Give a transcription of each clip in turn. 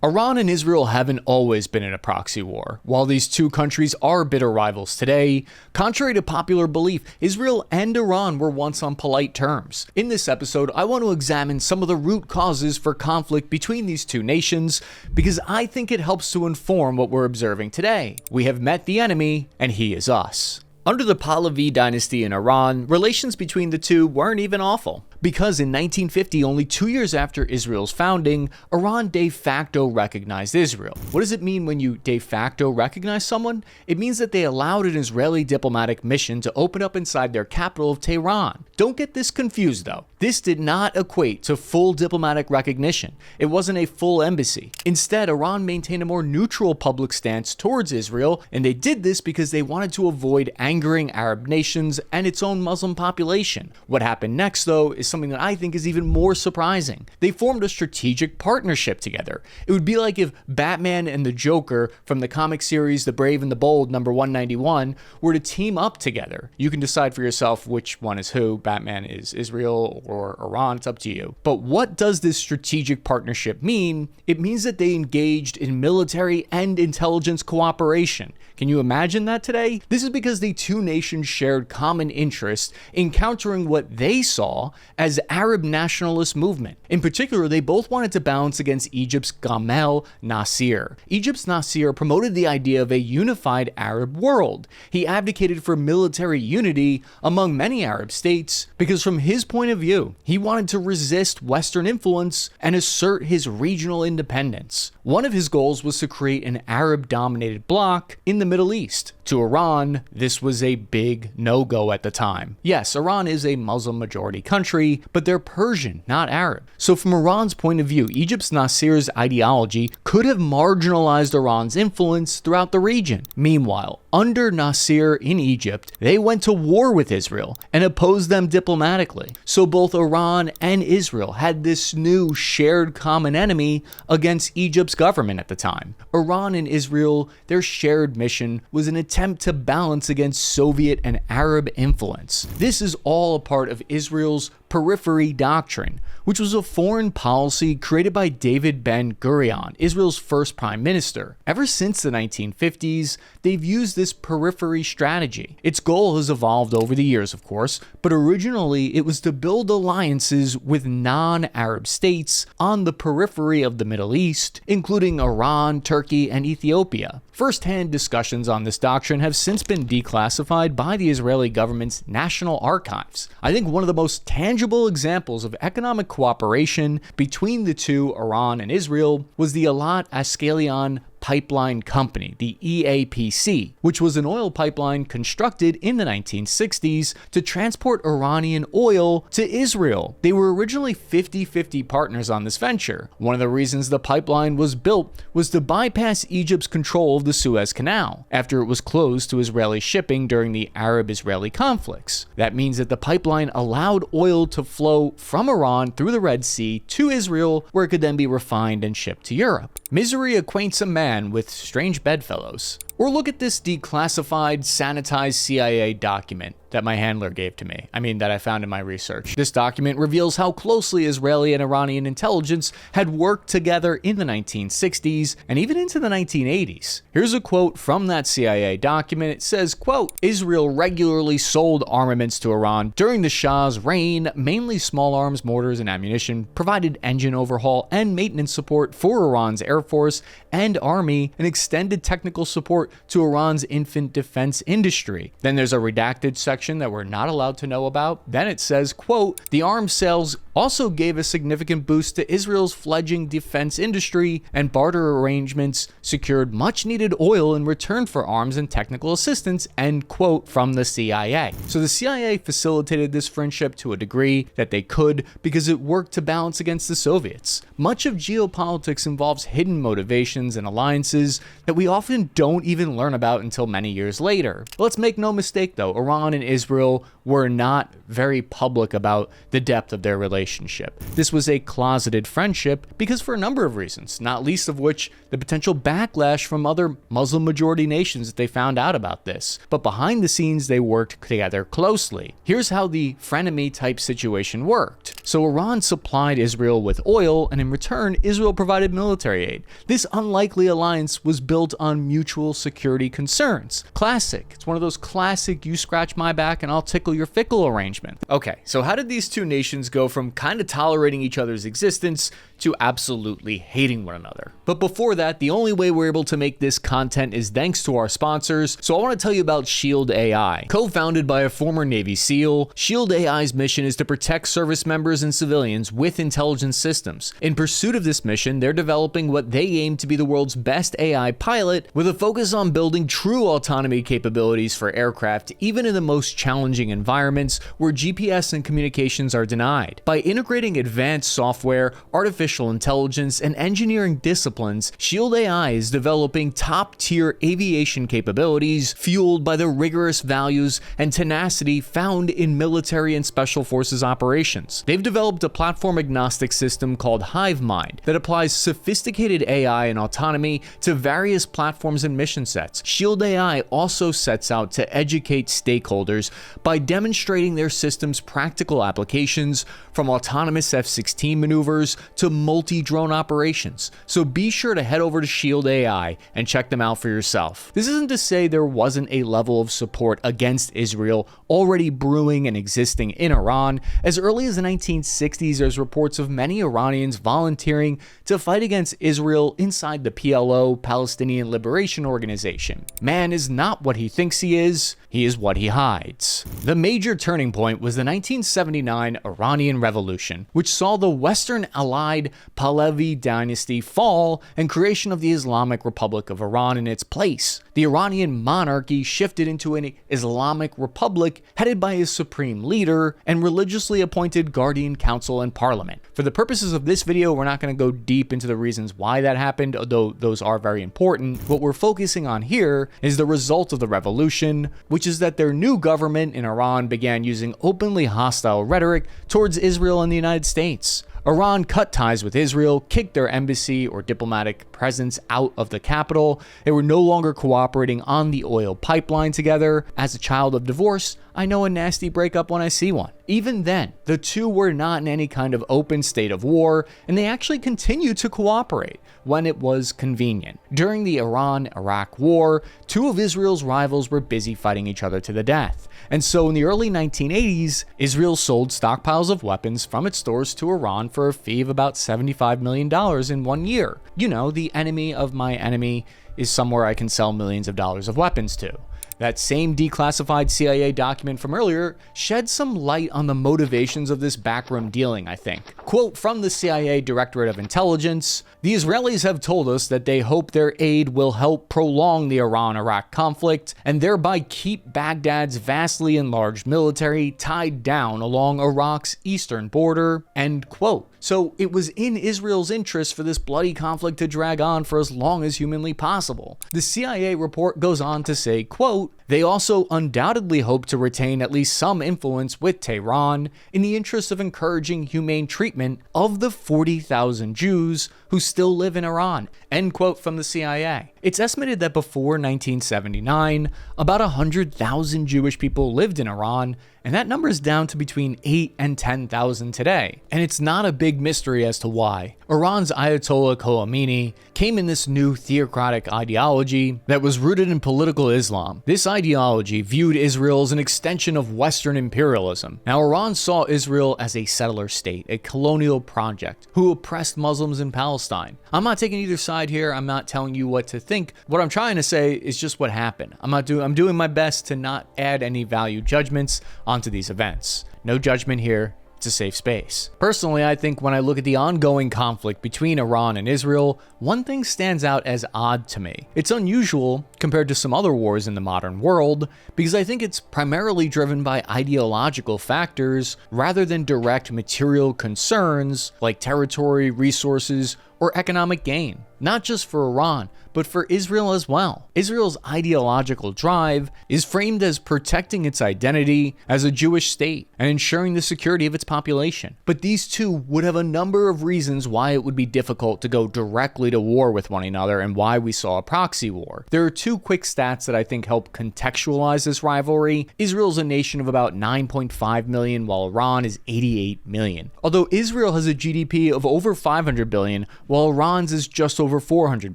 Iran and Israel haven't always been in a proxy war. While these two countries are bitter rivals today, contrary to popular belief, Israel and Iran were once on polite terms. In this episode, I want to examine some of the root causes for conflict between these two nations because I think it helps to inform what we're observing today. We have met the enemy, and he is us. Under the Pahlavi dynasty in Iran, relations between the two weren't even awful. Because in 1950, only 2 years after Israel's founding, Iran de facto recognized Israel. What does it mean when you de facto recognize someone? It means that they allowed an Israeli diplomatic mission to open up inside their capital of Tehran. Don't get this confused though. This did not equate to full diplomatic recognition. It wasn't a full embassy. Instead, Iran maintained a more neutral public stance towards Israel, and they did this because they wanted to avoid angering Arab nations and its own Muslim population. What happened next though is something that I think is even more surprising. They formed a strategic partnership together. It would be like if Batman and the Joker from the comic series The Brave and the Bold number 191 were to team up together. You can decide for yourself which one is who. Batman is Israel or Iran, it's up to you. But what does this strategic partnership mean? It means that they engaged in military and intelligence cooperation. Can you imagine that today? This is because the two nations shared common interests in countering what they saw as Arab nationalist movement. In particular, they both wanted to balance against Egypt's Gamal Nasser. Egypt's Nasser promoted the idea of a unified Arab world. He advocated for military unity among many Arab states because from his point of view, he wanted to resist Western influence and assert his regional independence. One of his goals was to create an Arab-dominated bloc in the Middle East. To Iran, this was a big no-go at the time. Yes, Iran is a Muslim-majority country, but they're Persian, not Arab. So from Iran's point of view, Egypt's Nasser's ideology could have marginalized Iran's influence throughout the region. Meanwhile, under Nasser in Egypt, they went to war with Israel and opposed them diplomatically. So both Iran and Israel had this new shared common enemy against Egypt's government at the time. Iran and Israel, their shared mission was an attempt to balance against Soviet and Arab influence. This is all a part of Israel's periphery doctrine, which was a foreign policy created by David Ben-Gurion, Israel's first prime minister. Ever since the 1950s, they've used this periphery strategy. Its goal has evolved over the years, of course, but originally it was to build alliances with non-Arab states on the periphery of the Middle East, including Iran, Turkey, and Ethiopia. First-hand discussions on this doctrine have since been declassified by the Israeli government's National Archives. I think one of the most tangible examples of economic cooperation between the two, Iran and Israel, was the Eilat-Ashkelon Pipeline Company, the EAPC, which was an oil pipeline constructed in the 1960s to transport Iranian oil to Israel. They were originally 50-50 partners on this venture. One of the reasons the pipeline was built was to bypass Egypt's control of the Suez Canal after it was closed to Israeli shipping during the Arab-Israeli conflicts. That means that the pipeline allowed oil to flow from Iran through the Red Sea to Israel, where it could then be refined and shipped to Europe. Misery acquaints a man with strange bedfellows. Or look at this declassified, sanitized CIA document that my handler gave to me. That I found in my research. This document reveals how closely Israeli and Iranian intelligence had worked together in the 1960s and even into the 1980s. Here's a quote from that CIA document. It says, quote, "Israel regularly sold armaments to Iran during the Shah's reign, mainly small arms, mortars, and ammunition, provided engine overhaul and maintenance support for Iran's Air Force and Army, and extended technical support to Iran's infant defense industry." Then there's a redacted section that we're not allowed to know about. Then it says, quote, "The arms sales also gave a significant boost to Israel's fledgling defense industry, and barter arrangements secured much needed oil in return for arms and technical assistance," end quote, from the CIA. So the CIA facilitated this friendship to a degree that they could because it worked to balance against the Soviets. Much of geopolitics involves hidden motivations and alliances that we often don't even even learn about until many years later. But let's make no mistake though, Iran and Israel were not very public about the depth of their relationship. This was a closeted friendship because for a number of reasons, not least of which the potential backlash from other Muslim majority nations that they found out about this. But behind the scenes, they worked together closely. Here's how the frenemy type situation worked. So Iran supplied Israel with oil, and in return, Israel provided military aid. This unlikely alliance was built on mutual security concerns. Classic. It's one of those classic you scratch my back and I'll tickle your fickle arrangement. Okay, so how did these two nations go from kind of tolerating each other's existence to absolutely hating one another? But before that, the only way we're able to make this content is thanks to our sponsors. So I want to tell you about Shield AI. Co-founded by a former Navy SEAL, Shield AI's mission is to protect service members and civilians with intelligence systems. In pursuit of this mission, they're developing what they aim to be the world's best AI pilot, with a focus on building true autonomy capabilities for aircraft, even in the most challenging environments where GPS and communications are denied. By integrating advanced software, artificial intelligence, and engineering disciplines, Shield AI is developing top-tier aviation capabilities fueled by the rigorous values and tenacity found in military and special forces operations. They've developed a platform-agnostic system called HiveMind that applies sophisticated AI and autonomy to various platforms and mission sets. Shield AI also sets out to educate stakeholders by demonstrating their system's practical applications, from autonomous F-16 maneuvers to multi-drone operations. So be sure to head over to Shield AI and check them out for yourself. This isn't to say there wasn't a level of support against Israel already brewing and existing in Iran. As early as the 1960s, there's reports of many Iranians volunteering to fight against Israel inside the PLO, Palestinian Liberation Organization. Man is not what he thinks he is what he hides. The major turning point was the 1979 Iranian Revolution, which saw the Western allied Pahlavi dynasty fall and creation of the Islamic Republic of Iran in its place. The Iranian monarchy shifted into an Islamic republic headed by a supreme leader and religiously appointed guardian council and parliament. For the purposes of this video, we're not going to go deep into the reasons why that happened, although those are very important. What we're focusing on here is the result of the revolution, which is that their new government in Iran began using openly hostile rhetoric towards Israel and the United States. Iran cut ties with Israel, kicked their embassy or diplomatic presence out of the capital. They were no longer cooperating on the oil pipeline together. As a child of divorce, I know a nasty breakup when I see one. Even then, the two were not in any kind of open state of war, and they actually continued to cooperate when it was convenient. During the Iran-Iraq War, two of Israel's rivals were busy fighting each other to the death. And so in the early 1980s, Israel sold stockpiles of weapons from its stores to Iran for a fee of about $75 million in 1 year. You know, the enemy of my enemy is somewhere I can sell millions of dollars of weapons to. That same declassified CIA document from earlier shed some light on the motivations of this backroom dealing, I think. Quote from the CIA Directorate of Intelligence: "The Israelis have told us that they hope their aid will help prolong the Iran-Iraq conflict and thereby keep Baghdad's vastly enlarged military tied down along Iraq's eastern border." End quote. So it was in Israel's interest for this bloody conflict to drag on for as long as humanly possible. The CIA report goes on to say, quote, "They also undoubtedly hope to retain at least some influence with Tehran in the interest of encouraging humane treatment of the 40,000 Jews who still live in Iran." End quote from the CIA. It's estimated that before 1979, about 100,000 Jewish people lived in Iran, and that number is down to between 8 and 10,000 today. And it's not a big mystery as to why. Iran's Ayatollah Khomeini came in this new theocratic ideology that was rooted in political Islam. This ideology viewed Israel as an extension of Western imperialism. Now, Iran saw Israel as a settler state, a colonial project, who oppressed Muslims in Palestine. I'm not taking either side here. I'm not telling you what to think. What I'm trying to say is just what happened. I'm doing my best to not add any value judgments onto these events. No judgment here. It's a safe space. Personally, I think when I look at the ongoing conflict between Iran and Israel, one thing stands out as odd to me. It's unusual compared to some other wars in the modern world, because I think it's primarily driven by ideological factors rather than direct material concerns like territory, resources, or economic gain, not just for Iran, but for Israel as well. Israel's ideological drive is framed as protecting its identity as a Jewish state and ensuring the security of its population. But these two would have a number of reasons why it would be difficult to go directly to war with one another and why we saw a proxy war. There are two quick stats that I think help contextualize this rivalry. Israel's a nation of about 9.5 million, while Iran is 88 million. Although Israel has a GDP of over 500 billion, while Iran's is just over 400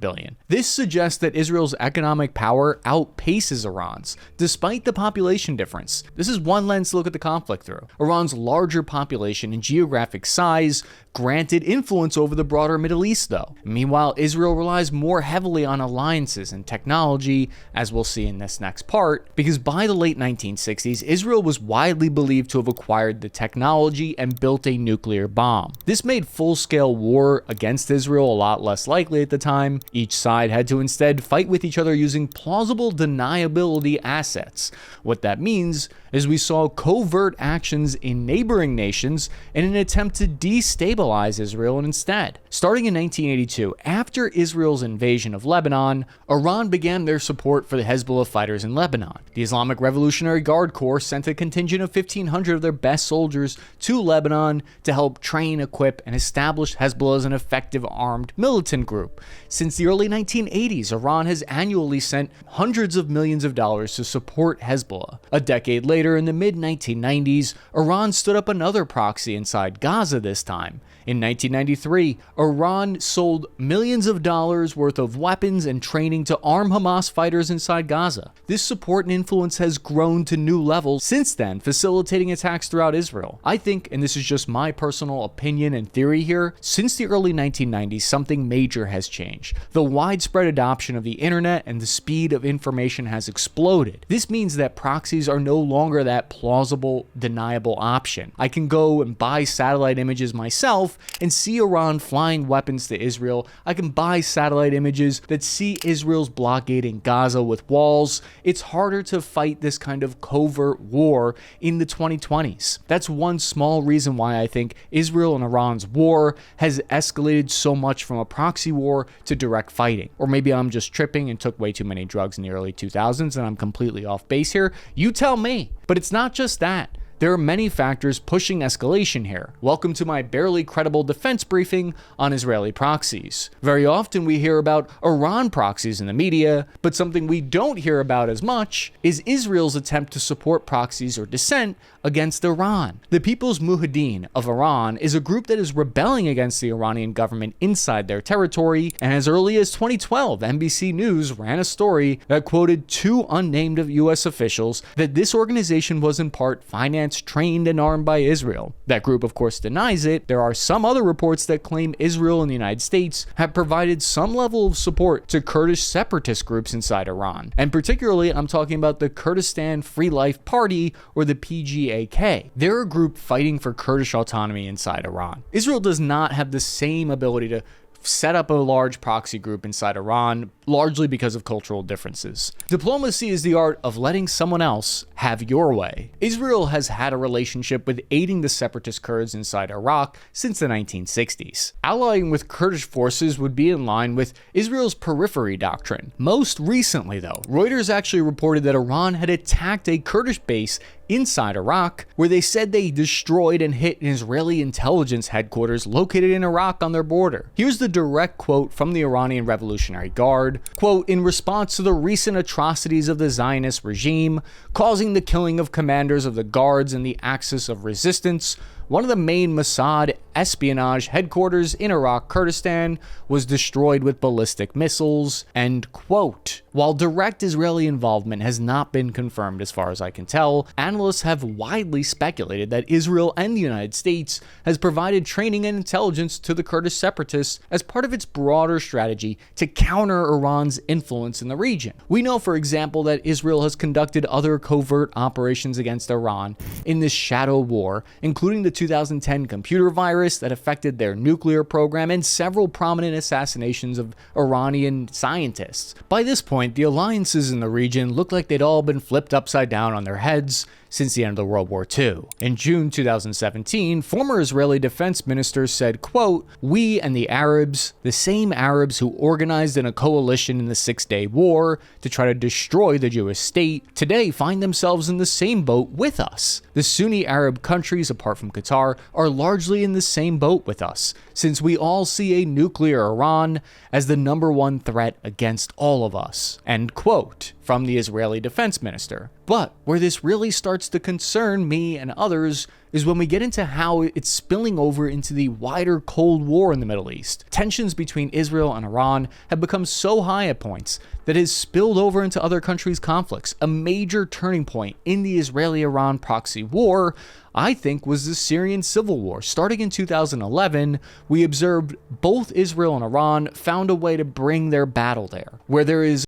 billion. This suggests that Israel's economic power outpaces Iran's, despite the population difference. This is one lens to look at the conflict through. Iran's larger population and geographic size granted influence over the broader Middle East, though. Meanwhile, Israel relies more heavily on alliances and technology, as we'll see in this next part, because by the late 1960s, Israel was widely believed to have acquired the technology and built a nuclear bomb. This made full-scale war against Israel a lot less likely at the time. Each side had to instead fight with each other using plausible deniability assets. What that means is we saw covert actions in neighboring nations in an attempt to destabilize Israel instead. Starting in 1982, after Israel's invasion of Lebanon, Iran began their support for the Hezbollah fighters in Lebanon. The Islamic Revolutionary Guard Corps sent a contingent of 1,500 of their best soldiers to Lebanon to help train, equip, and establish Hezbollah as an effective armed militant group. Since the early 1980s, Iran has annually sent hundreds of millions of dollars to support Hezbollah. A decade later, in the mid-1990s, Iran stood up another proxy inside Gaza this time. In 1993, Iran sold millions of dollars worth of weapons and training to arm Hamas fighters inside Gaza. This support and influence has grown to new levels since then, facilitating attacks throughout Israel. I think, and this is just my personal opinion and theory here, since the early 1990s, something major has changed. The widespread adoption of the internet and the speed of information has exploded. This means that proxies are no longer that plausible, deniable option. I can go and buy satellite images myself and see Iran flying weapons to Israel. I can buy satellite images that see Israel's blockading Gaza with walls. It's harder to fight this kind of covert war in the 2020s. That's one small reason why I think Israel and Iran's war has escalated so much from a proxy war to direct fighting. Or maybe I'm just tripping and took way too many drugs in the early 2000s and I'm completely off base here. You tell me. But it's not just that. There are many factors pushing escalation here. Welcome to my barely credible defense briefing on Israeli proxies. Very often we hear about Iran proxies in the media, but something we don't hear about as much is Israel's attempt to support proxies or dissent against Iran. The People's Mujahideen of Iran is a group that is rebelling against the Iranian government inside their territory, and as early as 2012, NBC News ran a story that quoted two unnamed US officials that this organization was in part financed, trained, and armed by Israel. That group, of course, denies it. There are some other reports that claim Israel and the United States have provided some level of support to Kurdish separatist groups inside Iran. And particularly, I'm talking about the Kurdistan Free Life Party, or the PGAK. They're a group fighting for Kurdish autonomy inside Iran. Israel does not have the same ability to set up a large proxy group inside Iran, largely because of cultural differences. Diplomacy is the art of letting someone else have your way. Israel has had a relationship with aiding the separatist Kurds inside Iraq since the 1960s. Allying with Kurdish forces would be in line with Israel's periphery doctrine. Most recently, though, Reuters actually reported that Iran had attacked a Kurdish base inside Iraq, where they said they destroyed and hit an Israeli intelligence headquarters located in Iraq on their border. Here's the direct quote from the Iranian Revolutionary Guard. Quote, "In response to the recent atrocities of the Zionist regime, causing the killing of commanders of the guards and the Axis of Resistance, one of the main Mossad espionage headquarters in Iraq, Kurdistan, was destroyed with ballistic missiles," end quote. While direct Israeli involvement has not been confirmed as far as I can tell, analysts have widely speculated that Israel and the United States has provided training and intelligence to the Kurdish separatists as part of its broader strategy to counter Iran's influence in the region. We know, for example, that Israel has conducted other covert operations against Iran in this shadow war, including the 2010 computer virus that affected their nuclear program and several prominent assassinations of Iranian scientists. By this point, the alliances in the region looked like they'd all been flipped upside down on their heads, since the end of World War II. In June 2017, former Israeli defense minister said, quote, "We and the Arabs, the same Arabs who organized in a coalition in the Six-Day War to try to destroy the Jewish state, today find themselves in the same boat with us. The Sunni Arab countries, apart from Qatar, are largely in the same boat with us, since we all see a nuclear Iran as the #1 threat against all of us." End quote from the Israeli defense minister. But where this really starts to concern me and others is when we get into how it's spilling over into the wider Cold War in the Middle East. Tensions between Israel and Iran have become so high at points that it has spilled over into other countries' conflicts. A major turning point in the Israeli-Iran proxy war, I think, was the Syrian civil war. Starting in 2011, we observed both Israel and Iran found a way to bring their battle there. Where there is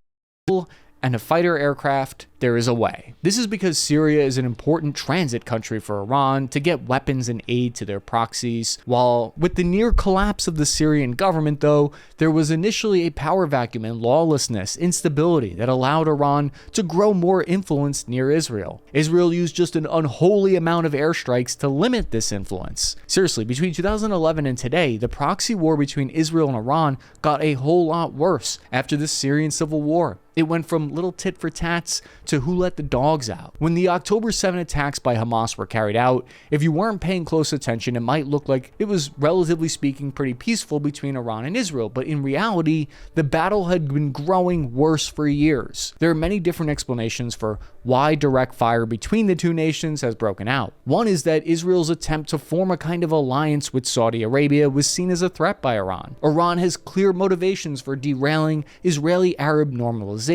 and a fighter aircraft, there is a way. This is because Syria is an important transit country for Iran to get weapons and aid to their proxies. While with the near collapse of the Syrian government, though, there was initially a power vacuum and lawlessness, instability that allowed Iran to grow more influence near Israel. Israel used just an unholy amount of airstrikes to limit this influence. Seriously, between 2011 and today, the proxy war between Israel and Iran got a whole lot worse after the Syrian civil war. It went from little tit for tats to who let the dogs out. When the October 7 attacks by Hamas were carried out, if you weren't paying close attention, it might look like it was, relatively speaking, pretty peaceful between Iran and Israel, but in reality, the battle had been growing worse for years. There are many different explanations for why direct fire between the two nations has broken out. One is that Israel's attempt to form a kind of alliance with Saudi Arabia was seen as a threat by Iran. Iran has clear motivations for derailing Israeli-Arab normalization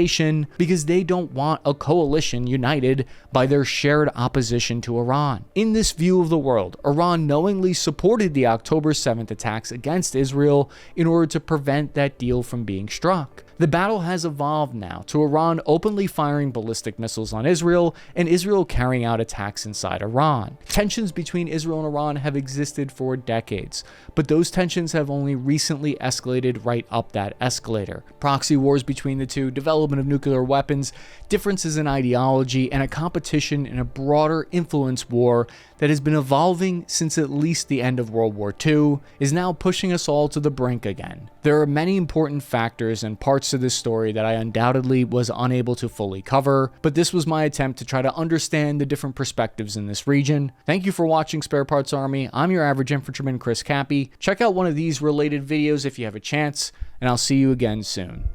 because they don't want a coalition united by their shared opposition to Iran. In this view of the world, Iran knowingly supported the October 7th attacks against Israel in order to prevent that deal from being struck. The battle has evolved now to Iran openly firing ballistic missiles on Israel and Israel carrying out attacks inside Iran. Tensions between Israel and Iran have existed for decades, but those tensions have only recently escalated right up that escalator. Proxy wars between the two, development of nuclear weapons, differences in ideology, and a competition in a broader influence war that has been evolving since at least the end of World War II is now pushing us all to the brink again. There are many important factors and parts to this story that I undoubtedly was unable to fully cover, but this was my attempt to try to understand the different perspectives in this region. Thank you for watching Spare Parts Army. I'm your average infantryman, Cappy. Check out one of these related videos if you have a chance, and I'll see you again soon.